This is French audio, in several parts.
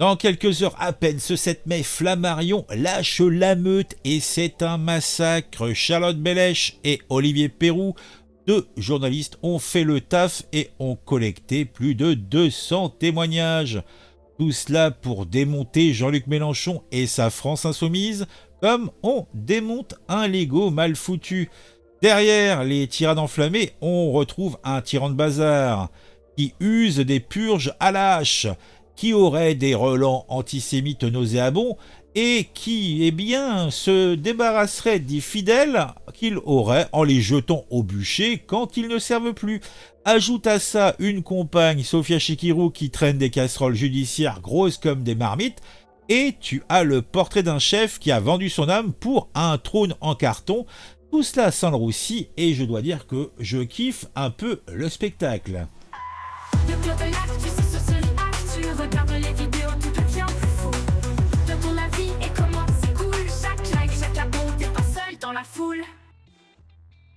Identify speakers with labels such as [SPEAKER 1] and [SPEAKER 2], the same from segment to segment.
[SPEAKER 1] Dans quelques heures à peine, ce 7 mai, Flammarion lâche la meute et c'est un massacre. Charlotte Bellèche et Olivier Perroux, deux journalistes, ont fait le taf et ont collecté plus de 200 témoignages. Tout cela pour démonter Jean-Luc Mélenchon et sa France insoumise, comme on démonte un Lego mal foutu. Derrière les tirades enflammées, on retrouve un tyran de bazar qui use des purges à la hache, qui aurait des relents antisémites nauséabonds et qui, se débarrasserait des fidèles qu'il aurait en les jetant au bûcher quand ils ne servent plus. Ajoute à ça une compagne, Sophia Chikirou, qui traîne des casseroles judiciaires grosses comme des marmites, et tu as le portrait d'un chef qui a vendu son âme pour un trône en carton. Tout cela sans le roussi, et je dois dire que je kiffe un peu le spectacle.
[SPEAKER 2] Le club de l'actu, c'est sur ce actu. Regarde les vidéos, tout devient plus fou. De ton avis et comment c'est cool. Chaque like, chaque abon, t'es pas seul dans la foule.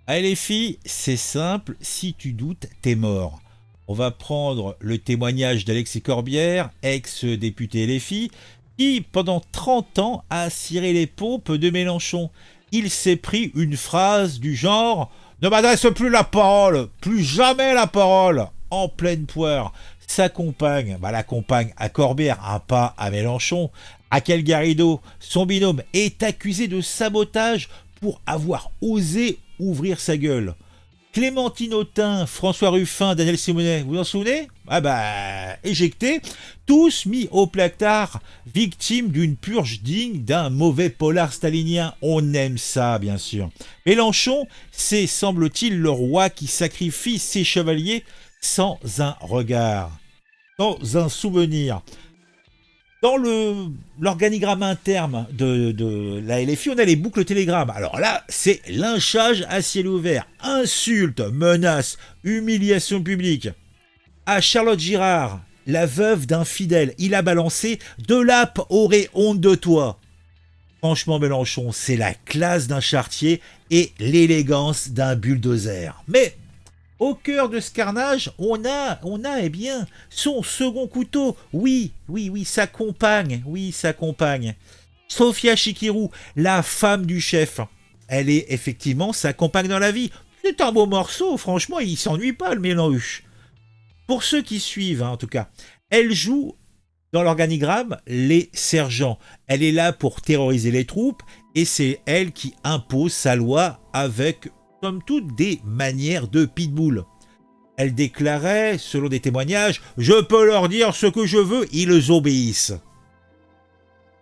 [SPEAKER 1] Allez les filles, c'est simple, si tu doutes, t'es mort. On va prendre le témoignage d'Alexis Corbière, ex-député LFI, qui pendant 30 ans a ciré les pompes de Mélenchon. Il s'est pris une phrase du genre « Ne m'adresse plus la parole, plus jamais la parole !» en pleine poire. Sa compagne, la compagne à Corbière, pas à Mélenchon, Raquel Garrido, son binôme, est accusé de sabotage pour avoir osé ouvrir sa gueule. Clémentine Autain, François Ruffin, Daniel Simonet, vous vous en souvenez ? Éjectés, tous mis au placard, victimes d'une purge digne d'un mauvais polar stalinien. On aime ça, bien sûr. Mélenchon, c'est, semble-t-il, le roi qui sacrifie ses chevaliers sans un regard, sans un souvenir. Dans l'organigramme interne de la LFI, on a les boucles télégrammes. Alors là, c'est lynchage à ciel ouvert, insultes, menaces, humiliation publique. À Charlotte Girard, la veuve d'un fidèle, il a balancé « De Lappe aurait honte de toi ». Franchement, Mélenchon, c'est la classe d'un charretier et l'élégance d'un bulldozer. Mais au cœur de ce carnage, on a son second couteau. Oui, sa compagne. Sophia Chikirou, la femme du chef. Elle est effectivement sa compagne dans la vie. C'est un beau morceau, franchement, il s'ennuie pas, le mélange. Pour ceux qui suivent, en tout cas, elle joue dans l'organigramme les sergents. Elle est là pour terroriser les troupes et c'est elle qui impose sa loi avec comme toutes des manières de pitbull. Elle déclarait, selon des témoignages, « Je peux leur dire ce que je veux, ils obéissent ».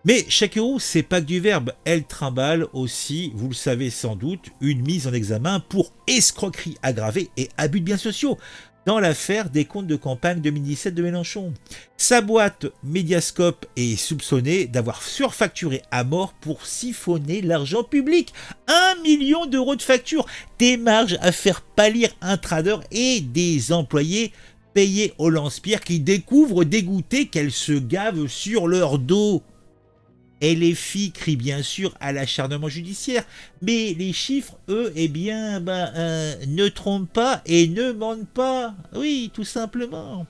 [SPEAKER 1] Mais Chikirou, c'est pas que du verbe, elle trimballe aussi, vous le savez sans doute, une mise en examen pour escroquerie aggravée et abus de biens sociaux dans l'affaire des comptes de campagne 2017 de Mélenchon. Sa boîte Mediascope est soupçonnée d'avoir surfacturé à mort pour siphonner l'argent public. 1 million d'euros de factures, des marges à faire pâlir un trader et des employés payés au lance-pierre qui découvrent dégoûtés qu'elles se gavent sur leur dos. LFI crie bien sûr à l'acharnement judiciaire, mais les chiffres, eux, ne trompent pas et ne mentent pas. Oui, tout simplement.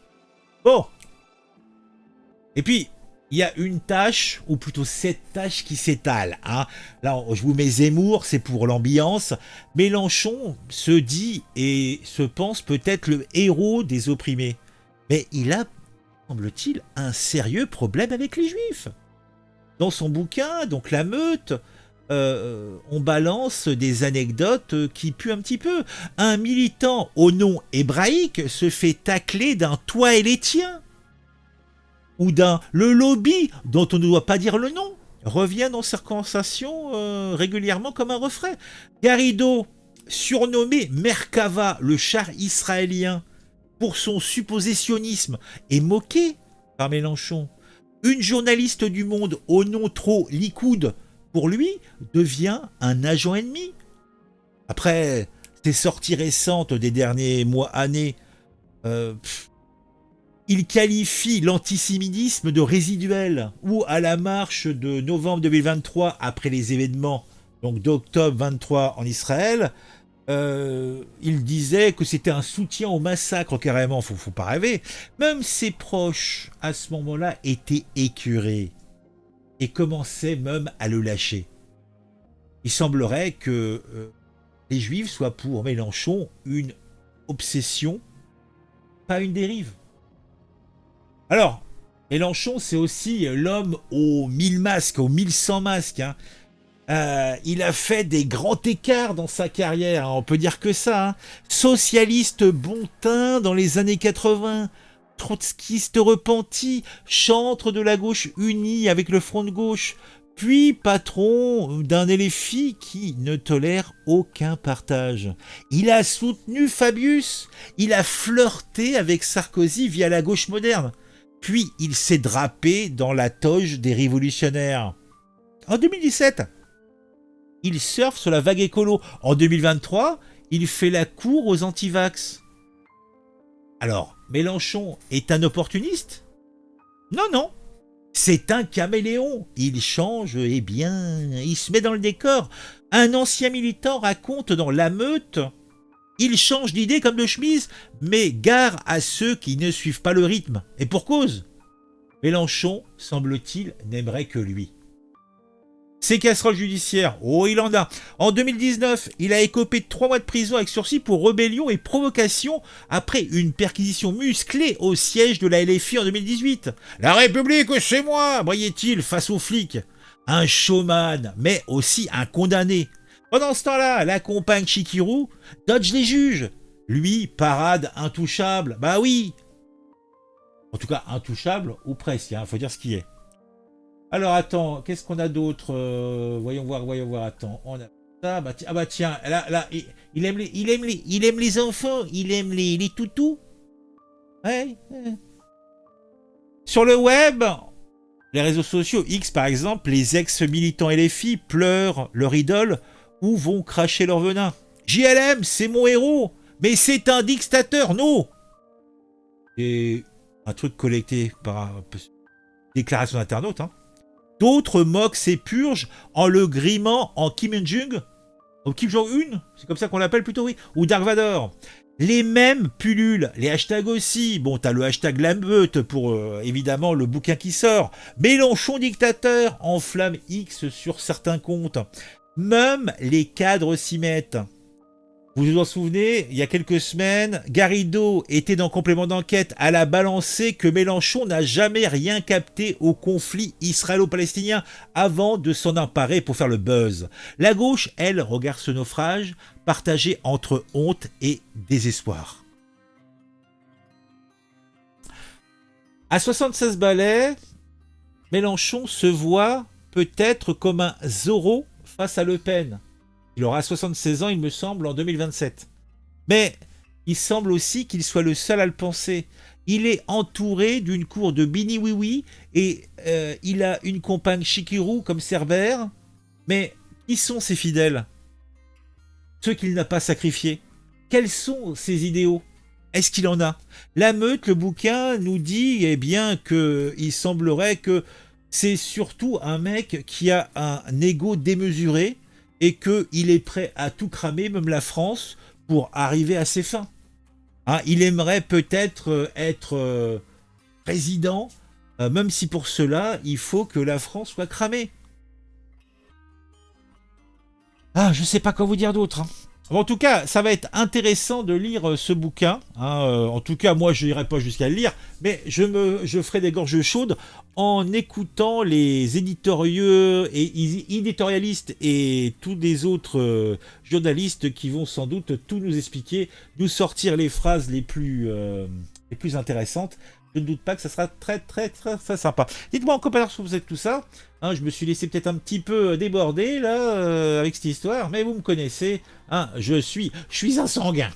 [SPEAKER 1] Bon. Et puis, il y a une tâche, ou plutôt 7 tâches qui s'étalent. Là, je vous mets Zemmour, c'est pour l'ambiance. Mélenchon se dit et se pense peut-être le héros des opprimés. Mais il a, semble-t-il, un sérieux problème avec les Juifs. Dans son bouquin, donc La Meute, on balance des anecdotes qui puent un petit peu. Un militant au nom hébraïque se fait tacler d'un « toi et les tiens » ou d'un « le lobby dont on ne doit pas dire le nom » revient dans ces conversations régulièrement comme un refrain. Garrido, surnommé Merkava, le char israélien, pour son supposé sionisme, est moqué par Mélenchon. Une journaliste du Monde au nom trop Likoud, pour lui, devient un agent ennemi. Après ses sorties récentes des derniers mois, années, il qualifie l'antisémitisme de résiduel, ou à la marche de novembre 2023, après les événements donc d'octobre 23 en Israël, Il disait que c'était un soutien au massacre carrément, faut pas rêver. Même ses proches, à ce moment-là, étaient écœurés et commençaient même à le lâcher. Il semblerait que les Juifs soient pour Mélenchon une obsession, pas une dérive. Alors, Mélenchon, c'est aussi l'homme aux 1000 masques, aux 1100 masques. Hein. Il a fait des grands écarts dans sa carrière, hein, on peut dire que ça. Hein. Socialiste bon teint dans les années 80, trotskiste repenti, chantre de la gauche unie avec le front de gauche, puis patron d'un LFI qui ne tolère aucun partage. Il a soutenu Fabius, il a flirté avec Sarkozy via la gauche moderne, puis il s'est drapé dans la toge des révolutionnaires. En 2017, il surfe sur la vague écolo. En 2023, il fait la cour aux antivax. Alors, Mélenchon est un opportuniste ? Non, non. C'est un caméléon. Il change, eh bien, il se met dans le décor. Un ancien militant raconte dans La Meute, il change d'idée comme de chemise, mais gare à ceux qui ne suivent pas le rythme. Et pour cause. Mélenchon, semble-t-il, n'aimerait que lui. Ses casseroles judiciaires, oh il en a. En 2019, il a écopé de 3 mois de prison avec sursis pour rébellion et provocation après une perquisition musclée au siège de la LFI en 2018. La République, c'est moi, broyait-il face aux flics. Un showman, mais aussi un condamné. Pendant ce temps-là, la compagne Chikirou dodge les juges. Lui, parade intouchable, bah oui. En tout cas, intouchable ou presque, hein, faut dire ce qui est. Alors attends, qu'est-ce qu'on a d'autre voyons voir, attends. On a ça, bah tiens, là, il aime les enfants, il aime les toutous. Ouais. Sur le web, les réseaux sociaux, X par exemple, les ex-militants LFI pleurent leur idole ou vont cracher leur venin. JLM, c'est mon héros, mais c'est un dictateur, non. Et un truc collecté par déclaration d'internaute, hein. D'autres moquent ses purges en le grimant en Kim Jong-un, c'est comme ça qu'on l'appelle plutôt, oui, ou Dark Vador. Les mêmes pullulent, les hashtags aussi. Bon, t'as le hashtag Lameute pour évidemment le bouquin qui sort. Mélenchon dictateur enflamme X sur certains comptes. Même les cadres s'y mettent. Vous vous en souvenez, il y a quelques semaines, Garrido était dans Complément d'enquête à la balancer que Mélenchon n'a jamais rien capté au conflit israélo-palestinien avant de s'en emparer pour faire le buzz. La gauche, elle, regarde ce naufrage partagé entre honte et désespoir. À 76 balais, Mélenchon se voit peut-être comme un Zorro face à Le Pen. Il aura 76 ans, il me semble, en 2027. Mais il semble aussi qu'il soit le seul à le penser. Il est entouré d'une cour de Bini Oui et il a une compagne Chikirou comme Cerbère. Mais qui sont ses fidèles ? Ceux qu'il n'a pas sacrifiés. Quels sont ses idéaux ? Est-ce qu'il en a ? La Meute, le bouquin, nous dit eh bien qu'il semblerait que c'est surtout un mec qui a un ego démesuré et qu'il est prêt à tout cramer, même la France, pour arriver à ses fins. Hein, il aimerait peut-être être président, même si pour cela, il faut que la France soit cramée. Ah, je ne sais pas quoi vous dire d'autre. Hein. Bon, en tout cas, ça va être intéressant de lire ce bouquin. Hein. En tout cas, moi, je n'irai pas jusqu'à le lire, mais je ferai des gorges chaudes en écoutant les éditorialistes et tous les autres journalistes qui vont sans doute tout nous expliquer, nous sortir les phrases les plus intéressantes. Je ne doute pas que ça sera très très très, très sympa. Dites-moi en commentaire ce que vous êtes tout ça. Hein, je me suis laissé peut-être un petit peu déborder là avec cette histoire, mais vous me connaissez. Hein, je suis un sanguin.